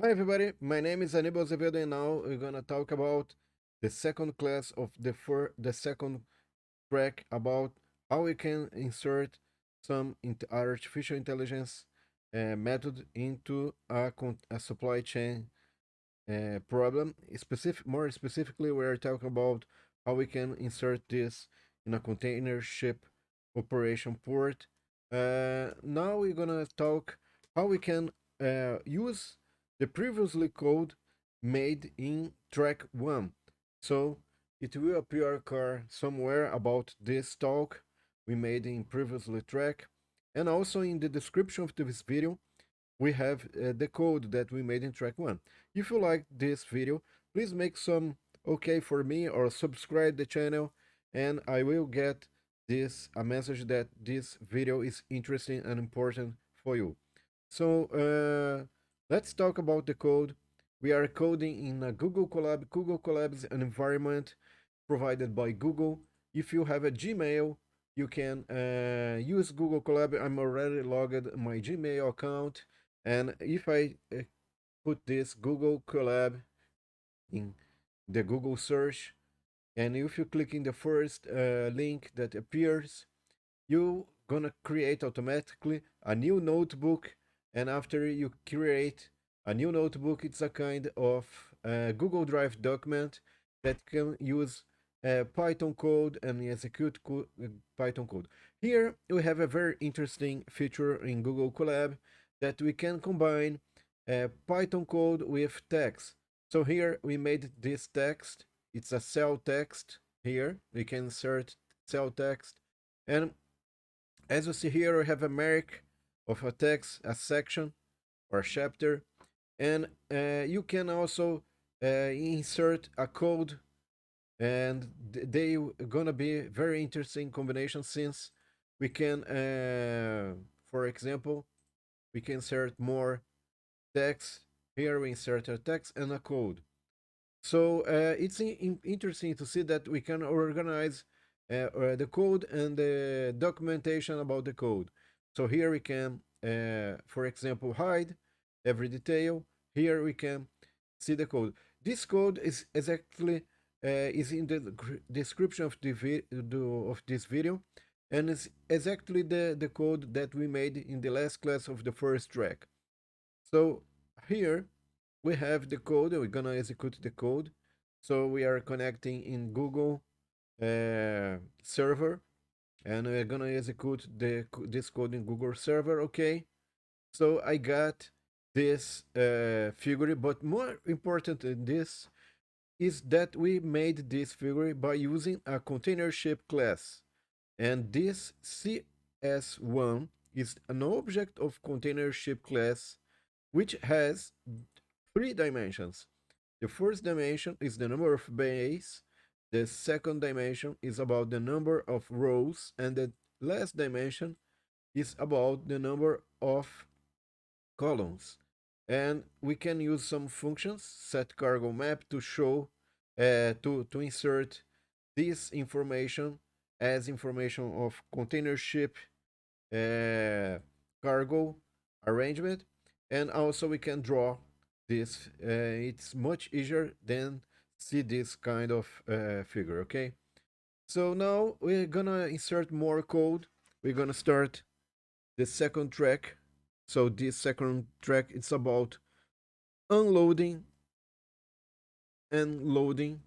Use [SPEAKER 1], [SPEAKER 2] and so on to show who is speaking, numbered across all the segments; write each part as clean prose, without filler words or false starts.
[SPEAKER 1] Hi everybody, my name is Aníbal Azevedo and now we're gonna talk about the second class of the second track about how we can insert some artificial intelligence method into a supply chain problem. More specifically, we're talking about how we can insert this in a container ship operation port. Now we're gonna talk how we can use the previously code made in track 1. So it will appear car somewhere about this talk we made in previously track, and also in the description of this video we have the code that we made in track 1. If you like this video, please make some okay for me or subscribe the channel, and I will get this a message that this video is interesting and important for you. So let's talk about the code. We are coding in a Google Collab. Google Collab is an environment provided by Google. If you have a Gmail, you can use Google Collab. I'm already logged my Gmail account, and if I put this Google Collab in the Google search, and if you click in the first link that appears, you gonna create automatically a new notebook. And after you create a new notebook, it's a kind of Google Drive document that can use Python code and execute Python code. Here we have a very interesting feature in Google Colab that we can combine Python code with text. So here we made this text. It's a cell text. Here we can insert cell text, and as you see here, we have a mark of a text, a section or a chapter, and you can also insert a code, and they gonna be very interesting combination since we can, for example, we can insert more text. Here we insert a text and a code. So it's interesting to see that we can organize the code and the documentation about the code. So here we can, for example, hide every detail. Here we can see the code. This code is exactly is in the description of of this video, and it's exactly the code that we made in the last class of the first track. So here we have the code. We're gonna execute the code. So we are connecting in Google server, and we're gonna execute this code in Google server. Okay. So I got this figure, but more important than this is that we made this figure by using a container ship class, and this CS1 is an object of container ship class which has 3 dimensions. The first dimension is the number of bays, the second dimension is about the number of rows, and the last dimension is about the number of columns. And we can use some functions, set cargo map, to show, to insert this information as information of container ship cargo arrangement, and also we can draw this. It's much easier than see this kind of figure. Okay, so now we're gonna insert more code. We're gonna start the second track. So this second track, it's about unloading and loading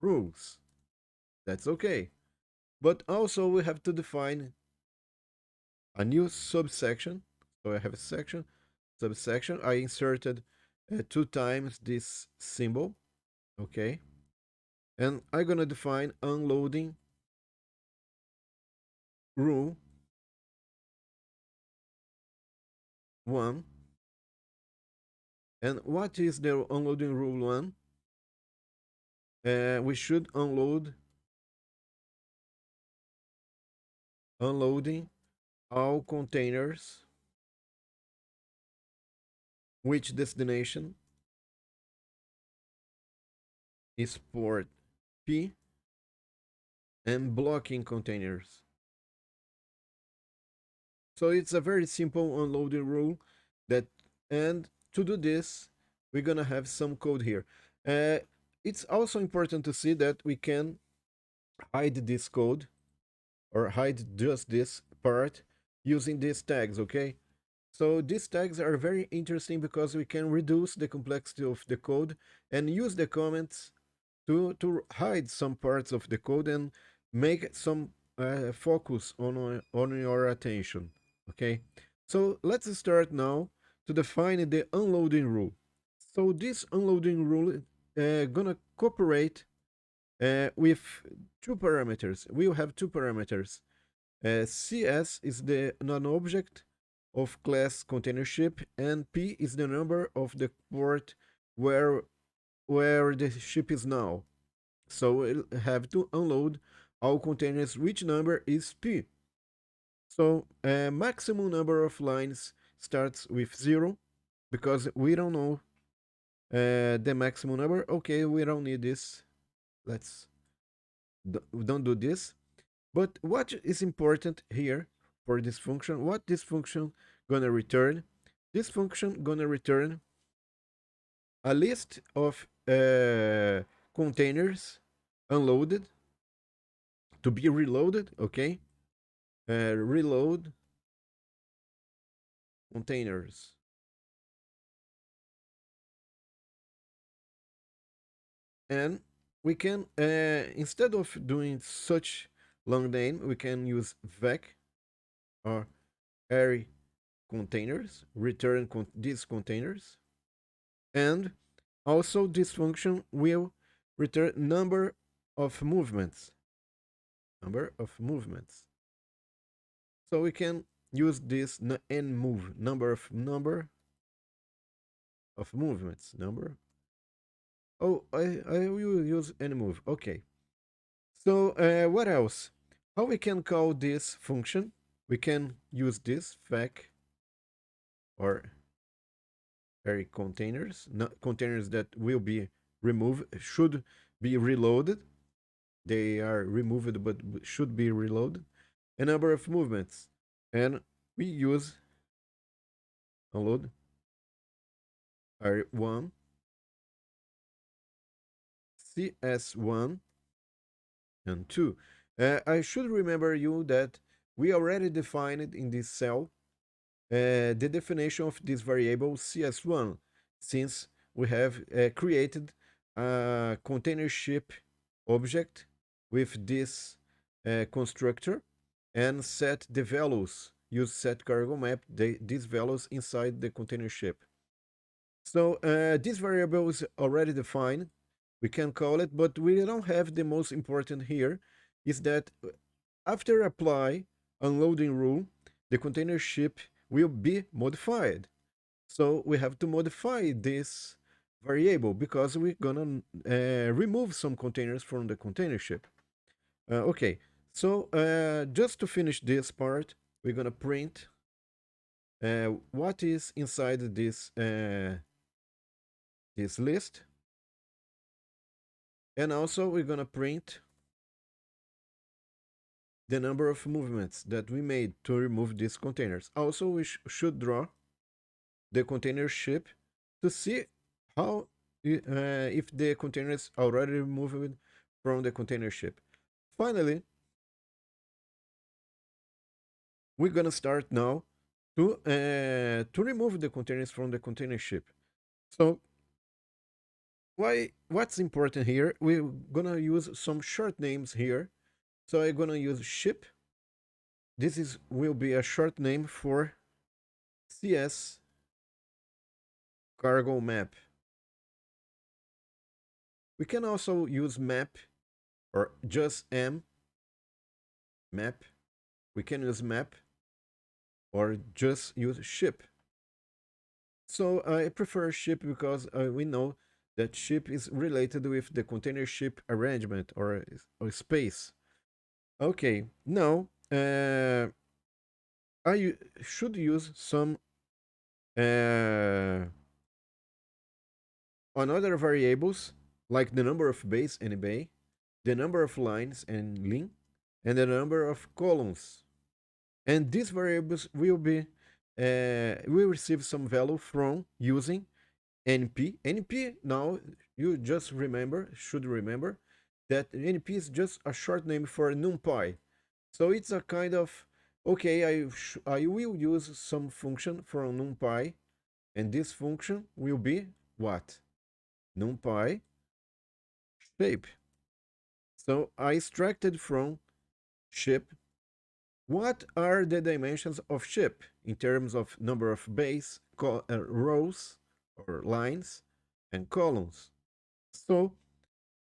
[SPEAKER 1] rules. That's okay, but also we have to define a new subsection. So I have a section, subsection. I inserted 2 times this symbol, okay? And I'm gonna define unloading rule 1. And what is the unloading rule 1? We should unloading all containers which destination is port P, and blocking containers. So it's a very simple unloading rule that, and to do this, we're gonna have some code here. It's also important to see that we can hide this code or hide just this part using these tags, okay? So these tags are very interesting because we can reduce the complexity of the code and use the comments to hide some parts of the code and make some focus on your attention, okay? So let's start now to define the unloading rule. So this unloading rule gonna cooperate with two parameters. We'll have two parameters. CS is the non-object of class container ship, and P is the number of the port where the ship is now. So we'll have to unload all containers which number is P. So maximum number of lines starts with 0 because we don't know the maximum number. Okay, we don't need this. Let's don't do this. But what is important here for this function? What this function gonna return? This function gonna return a list of containers unloaded to be reloaded. Okay, reload containers. And we can, instead of doing such long name, we can use vec or array containers, return these containers. And also this function will return number of movements. Number of movements. So we can use this n move, number of movements. Number. Oh, I will use n move. Okay. So what else? How we can call this function? We can use this vec or array containers, not containers that will be removed, should be reloaded. They are removed but should be reloaded. A number of movements. And we use unload R1, CS1, and 2. I should remember you that we already defined in this cell the definition of this variable CS1, since we have created a container ship object with this constructor and set the values, use set cargo map, these values inside the container ship. So this variable is already defined. We can call it, but we don't have the most important here, is that after apply unloading rule, the container ship will be modified. So we have to modify this variable because we're gonna remove some containers from the container ship. Okay, so just to finish this part, we're gonna print what is inside this this list, and also we're gonna print the number of movements that we made to remove these containers. Also, we should draw the container ship to see how if the container is already removed from the container ship. Finally, we're gonna start now to remove the containers from the container ship. So what's important here? We're gonna use some short names here. So I'm gonna use ship. This is will be a short name for CS cargo map. We can also use map or just m map. We can use map or just use ship. So I prefer ship because we know that ship is related with the container ship arrangement or space. Okay, now I should use some another variables like the number of bays and bay, the number of lines and line, and the number of columns. And these variables will be will receive some value from using NP now you just should remember that NP is just a short name for NumPy. So it's a kind of, okay, I will use some function from NumPy, and this function will be what? NumPy shape. So I extracted from shape what are the dimensions of shape in terms of number of base, rows or lines, and columns. So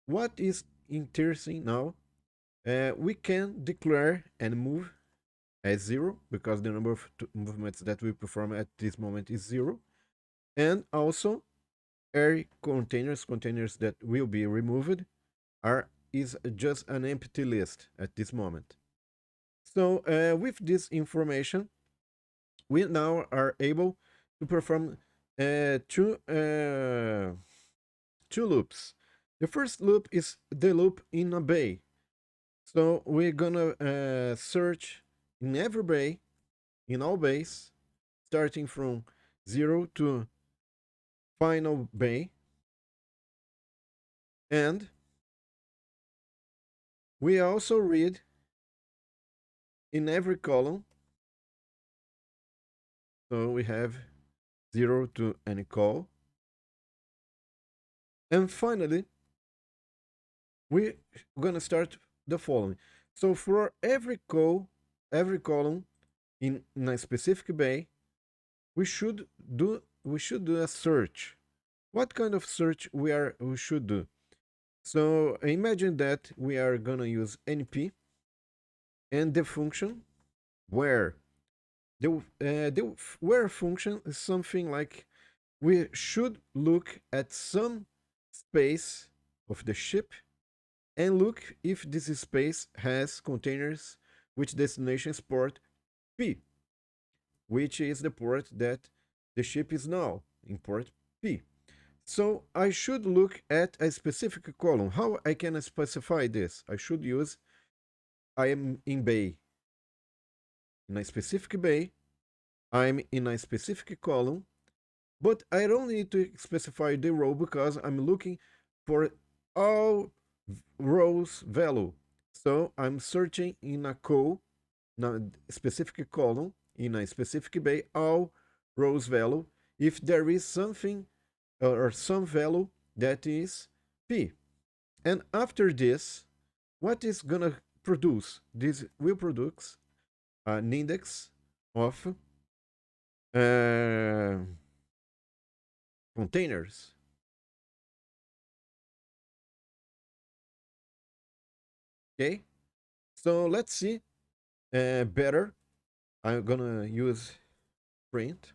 [SPEAKER 1] what is interesting now, we can declare and move as 0 because the number of movements that we perform at this moment is 0. And also array containers that will be removed is just an empty list at this moment. So with this information, we now are able to perform two loops. The first loop is the loop in a bay. So we're gonna search in every bay, in all bays, starting from 0 to final bay, and we also read in every column. So we have 0 to any call, and finally we're gonna start the following. So for every column in a specific bay, we should do a search. What kind of search we should do? So imagine that we are gonna use np and the function where. The where function is something like we should look at some space of the ship and look if this space has containers which destination is port P, which is the port that the ship is now in port P. So I should look at a specific column. How I can specify this? I should use I am in bay. In a specific bay, I'm in a specific column, but I don't need to specify the row because I'm looking for all rows value. So I'm searching in a specific column, in a specific bay, all rows value, if there is something or some value that is P. And after this, what is gonna produce? This will produce an index of uh, containers. Okay, so let's see better. I'm gonna use print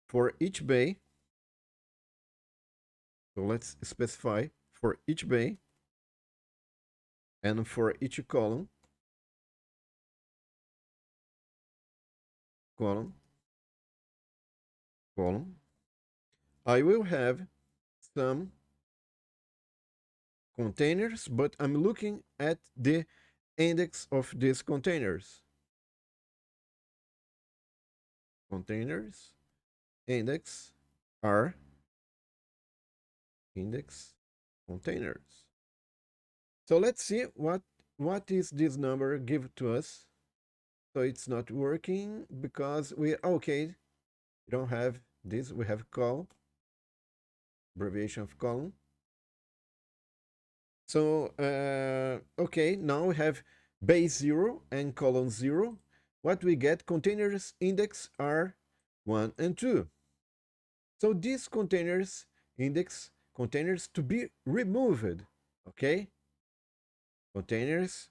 [SPEAKER 1] for each bay. So let's specify for each bay and for each column, I will have some containers, but I'm looking at the index of these containers. Containers index are index containers. So let's see what is this number give to us. So it's not working because we don't have this. We have call, abbreviation of column. So okay, now we have base 0 and column 0. What we get, containers index are 1 and 2. So these containers index containers to be removed. Okay, containers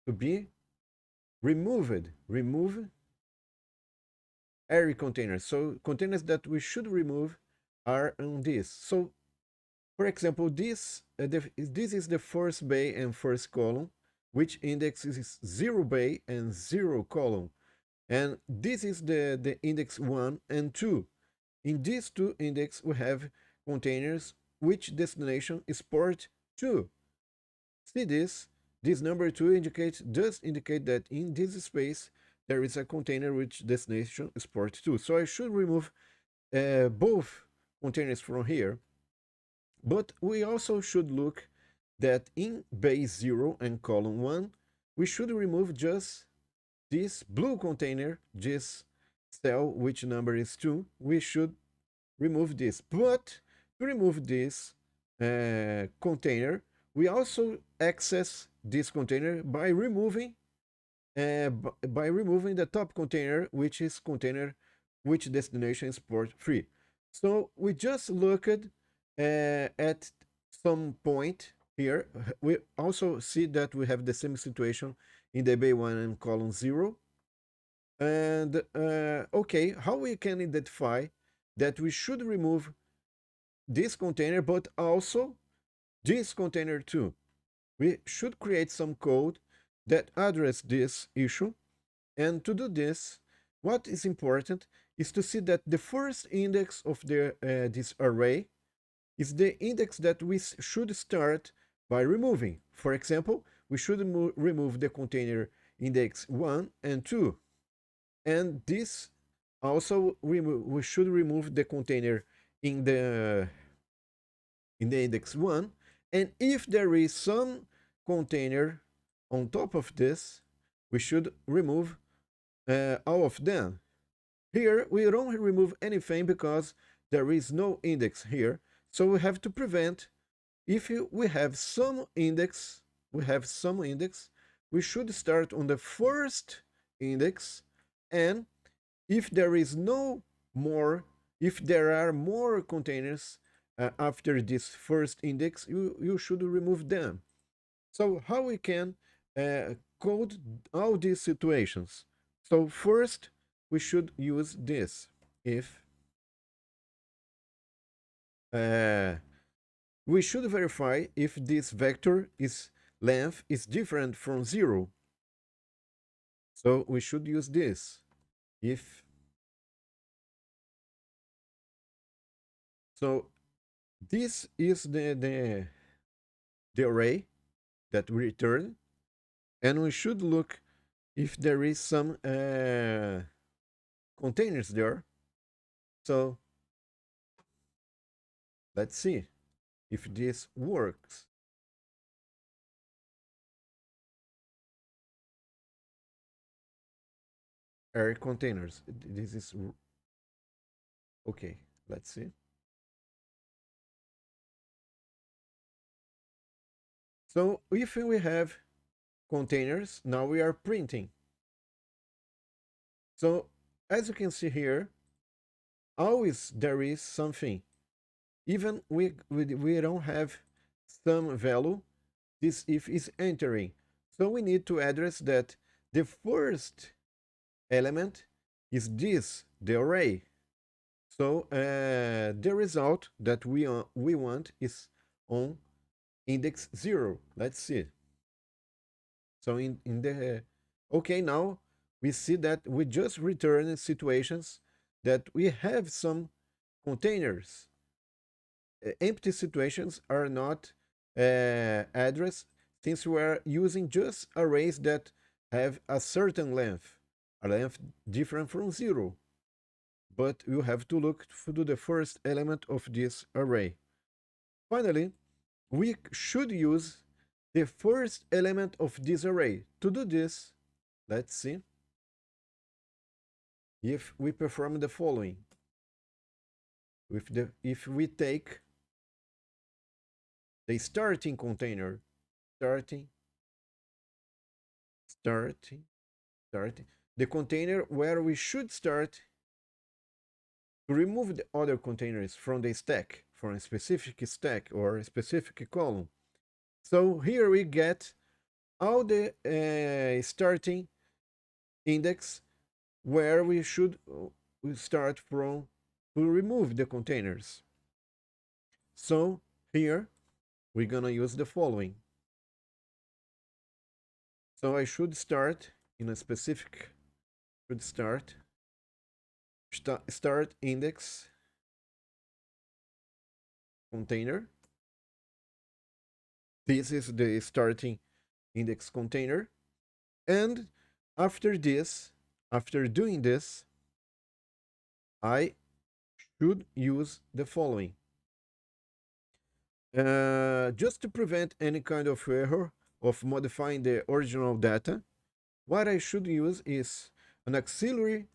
[SPEAKER 1] to be removed. Remove array containers. So containers that we should remove are on this. So for example, this is the first bay and first column, which index is 0 bay and 0 column. And this is the index 1 and 2. In these two index, we have containers which destination is port 2. See this? This number 2 does indicate that in this space there is a container with destination export to. So I should remove both containers from here. But we also should look that in base 0 and column 1, we should remove just this blue container, this cell which number is 2. We should remove this. But to remove this container, we also access this container by removing the top container, which is container which destination is port 3. So we just looked at some point here. We also see that we have the same situation in the bay 1 and column 0. And okay, how we can identify that we should remove this container, but also this container too? We should create some code that address this issue. And to do this, what is important is to see that the first index of this array is the index that we should start by removing. For example, we should remove the container index 1 and 2. And this also, we should remove the container in the index 1. And if there is some container on top of this, we should remove all of them. Here, we don't remove anything because there is no index here. So we have to prevent, if we have some index, we should start on the first index. And if there is no more, if there are more containers after this first index, you should remove them. So how we can code all these situations? So first, we should use this. If we should verify if this vector is length is different from 0. So we should use this. If so, this is the array that we return, and we should look if there is some containers there. So let's see if this works. Array containers. This is okay. Let's see. So if we have containers, now we are printing. So as you can see here, always there is something. Even we don't have some value, this if is entering. So we need to address that the first element is this, the array. So the result that we want is on index 0. Let's see. So in the okay, now we see that we just return situations that we have some containers. Empty situations are not addressed since we are using just arrays that have a certain length, a length different from 0. But you have to look to the first element of this array. Finally, we should use the first element of this array. To do this, let's see if we perform the following. If we take the starting container, starting, the container where we should start to remove the other containers from the stack, from a specific stack or a specific column. So here we get all the starting index where we should start from to remove the containers. So here we're gonna use the following. So I should start in a specific, should start index container. This is the starting index container. And after this, After doing this, I should use the following. Just to prevent any kind of error of modifying the original data, what I should use is an auxiliary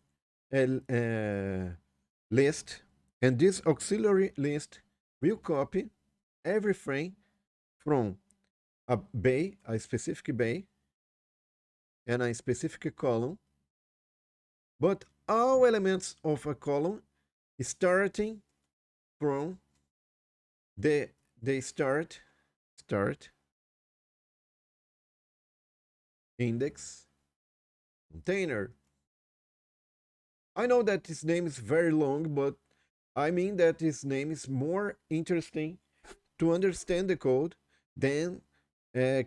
[SPEAKER 1] list, and this auxiliary list will copy everything from a specific bay, and a specific column, but all elements of a column starting from the start index container. I know that this name is very long, but I mean that this name is more interesting to understand the code than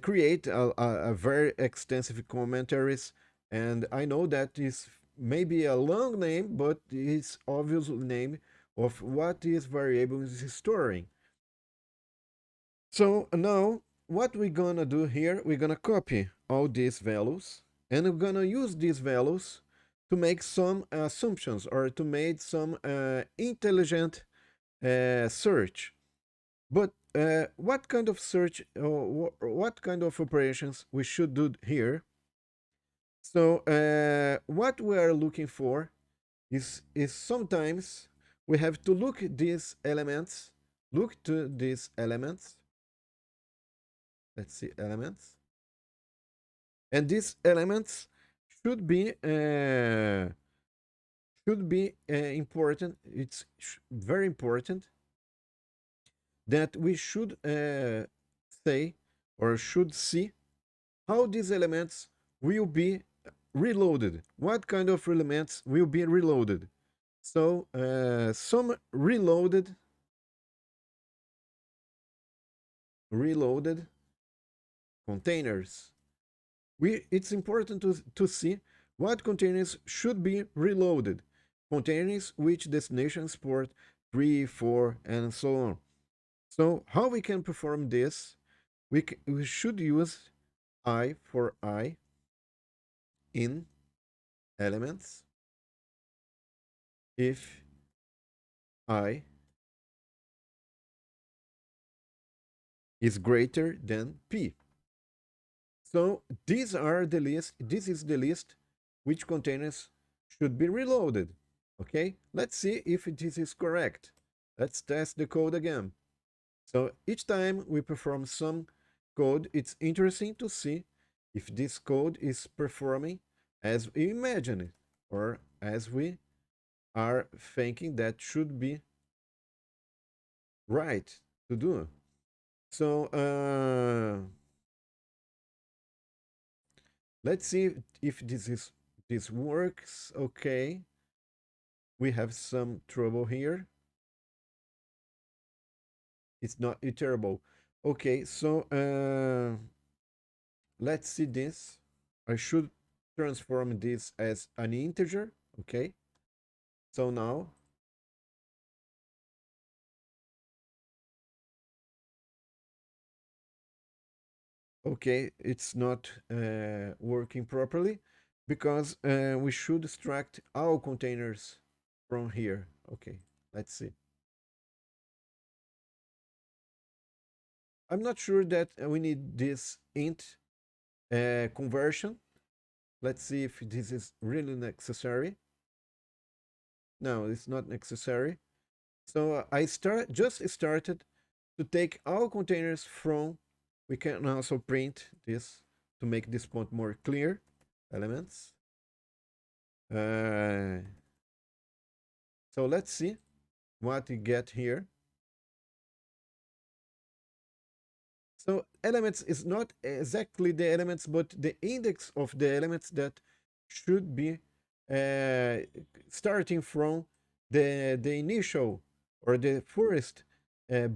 [SPEAKER 1] create a very extensive commentaries. And I know that is maybe a long name, but it's obviously name of what this variable is storing. So now what we're gonna do here, we're gonna copy all these values, and we're gonna use these values to make some assumptions or to make some intelligent search. But what kind of search or what kind of operations we should do here? So what we are looking for is sometimes we have to look at these elements, look to these elements. Let's see, elements, and these elements should be important. It's very important that we should say or should see how these elements will be reloaded. What kind of elements will be reloaded? So some reloaded containers. It's important to see what containers should be reloaded. Containers which destinations port 3, 4, and so on. So how we can perform this? We should use I for I in elements if I is greater than P. So these are the list. This is the list which containers should be reloaded. Okay, let's see if this is correct. Let's test the code again. So each time we perform some code, it's interesting to see if this code is performing as we imagine it or as we are thinking that should be right to do. So let's see if this works. Okay, we have some trouble here. It's not iterable. Okay, so let's see this. I should transform this as an integer. Okay, so now okay, it's not working properly because we should extract all containers from here. Okay, let's see. I'm not sure that we need this int conversion. Let's see if this is really necessary. No, it's not necessary. So I just started to take all containers from. We can also print this to make this point more clear. Elements. Uh, so let's see what we get here. So elements is not exactly the elements, but the index of the elements that should be uh, starting from the initial or the first uh,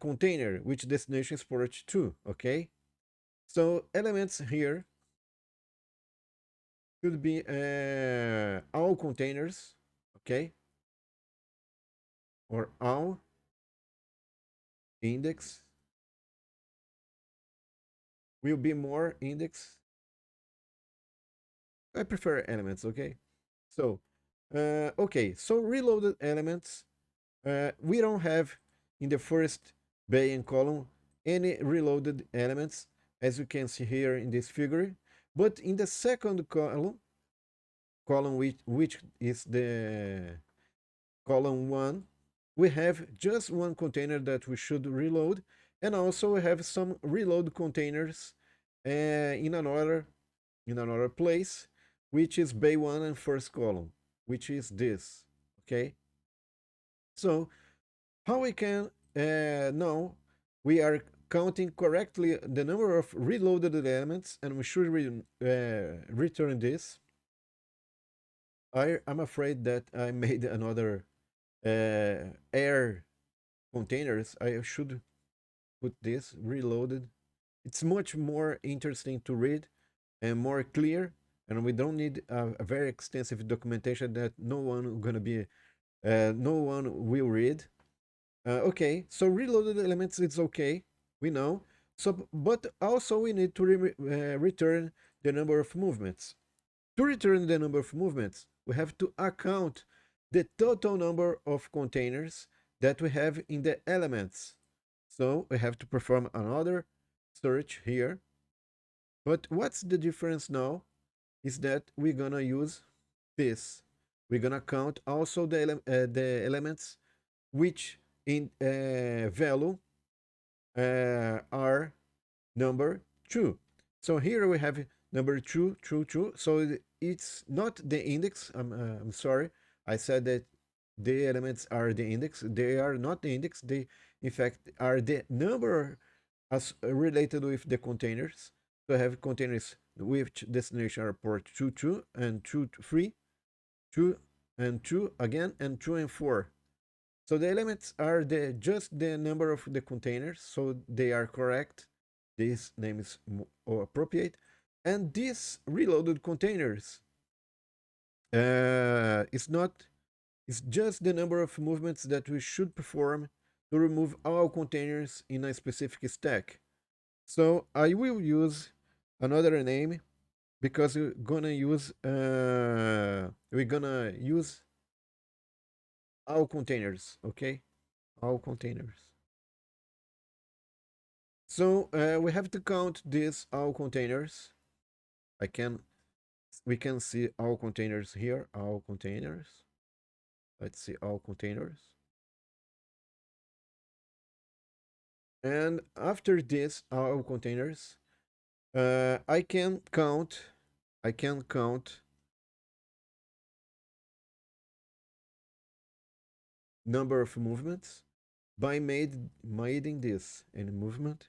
[SPEAKER 1] container, which destination is port 2, okay? So elements here should be all containers, okay? Or all index will be more index. I prefer elements, okay? So, okay, so reloaded elements, we don't have in the first bay and column any reloaded elements, as you can see here in this figure. But in the second column which is the column 1, we have just one container that we should reload, and also we have some reload containers in another place, which is bay 1 and first column, which is this. Okay, so how we can know we are counting correctly the number of reloaded elements, and we should return this. I'm afraid that I made another air containers. I should put this reloaded. It's much more interesting to read and more clear, and we don't need a very extensive documentation that no one will read. Okay, so reloaded elements it's okay, we know. So, but also we need to return the number of movements. To return the number of movements, we have to account the total number of containers that we have in the elements. So we have to perform another search here. But what's the difference now is that we're gonna use this. We're gonna count also the elements which in value are number 2. So here we have number 2, true, true. So it's not the index. I'm sorry. I said that the elements are the index. They are not the index. They, in fact, are the number as related with the containers. So I have containers with destination are port 22 and 23, 2 and 2 again, and 2 and 4. So the elements are just the number of the containers, so they are correct. This name is appropriate. And these reloaded containers is not, it's just the number of movements that we should perform to remove all containers in a specific stack. So I will use another name because we're gonna use all containers, okay? All containers. So we have to count these all containers. We can see all containers here, all containers. Let's see all containers. And after this all containers, I can count number of movements by making this any movement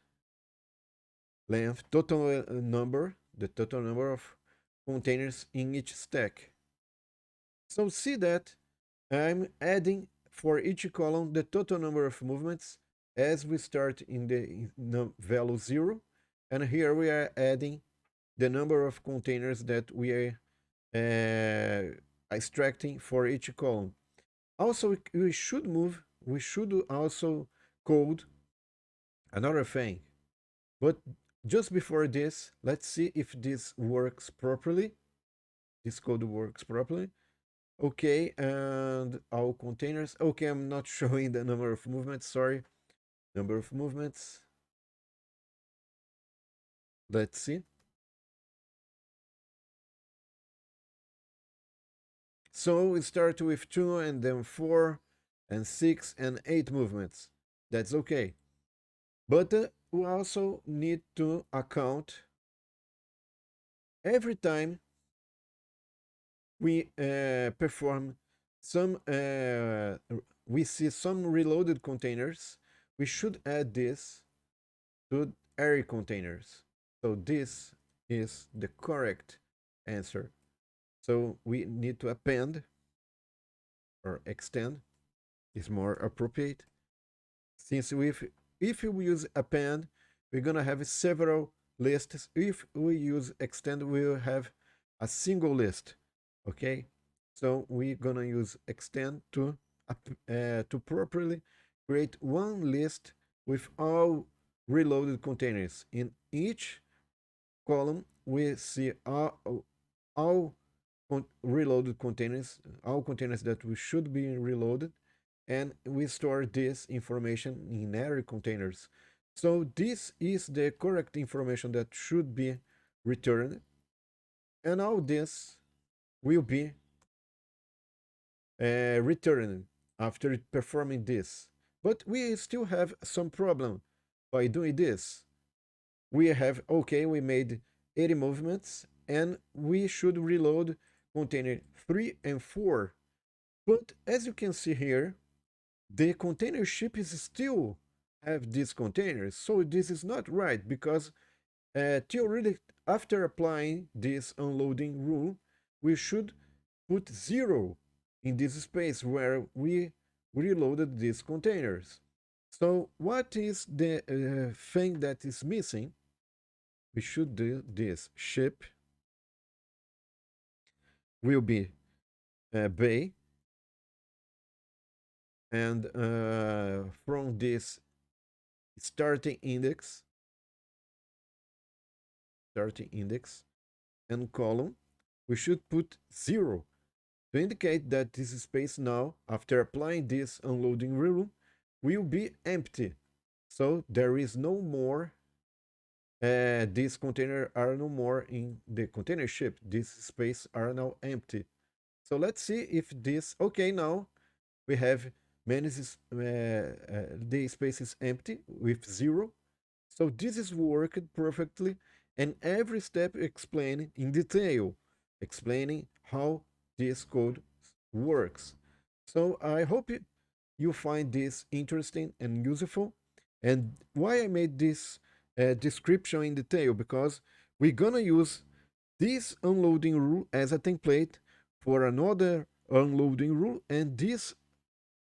[SPEAKER 1] length total number, the total number of containers in each stack. So see that I'm adding for each column the total number of movements as we start in the value 0, and here we are adding the number of containers that we are extracting for each column. Also, we should also code another thing, but just before this, let's see if this works properly. This code works properly. Okay, and all containers. Okay, I'm not showing the number of movements, sorry. Number of movements. Let's see. So we start with 2 and then 4 and 6 and 8 movements. That's okay. But we also need to account every time we perform some, we see some reloaded containers, we should add this to array containers. So this is the correct answer. So we need to append or extend is more appropriate. Since if we use append, we're gonna have several lists. If we use extend, we will have a single list. Okay, so we're gonna use extend to properly create one list with all reloaded containers. In each column, we see all reloaded containers, all containers that we should be reloaded, and we store this information in array containers. So this is the correct information that should be returned, and all this will be returned after performing this. But we still have some problem by doing this. We have, okay, we made 80 movements, and we should reload container 3 and 4. But as you can see here, the container ship is still have these containers. So this is not right, because theoretically, after applying this unloading rule, we should put 0 in this space where we reloaded these containers. So what is the thing that is missing? We should do this. Ship will be bay, and from this starting index and column, we should put 0 to indicate that this space now, after applying this unloading rule, will be empty. So there is no more, these containers are no more in the container ship. This space are now empty. So let's see if this, okay, now we have many, the space is empty with 0. So this is worked perfectly, and every step explained in detail, explaining how this code works. So I hope you find this interesting and useful. And why I made this description in detail, because we're gonna use this unloading rule as a template for another unloading rule, and this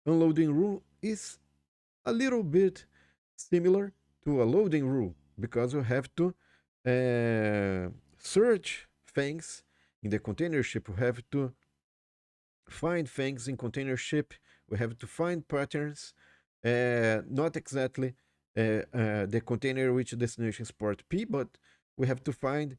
[SPEAKER 1] unloading rule is a little bit similar to a loading rule, because you have to search things in the container ship. You have to find things in container ship. We have to find patterns, not exactly the container which destination is port P, but we have to find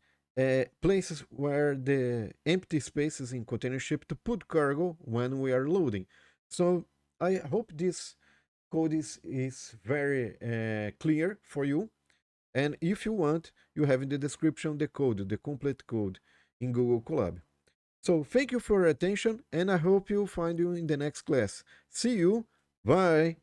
[SPEAKER 1] places where the empty spaces in container ship to put cargo when we are loading. So I hope this code is very clear for you. And if you want, you have in the description the code, the complete code in Google Colab. So thank you for your attention, and I hope you find you in the next class. See you. Bye.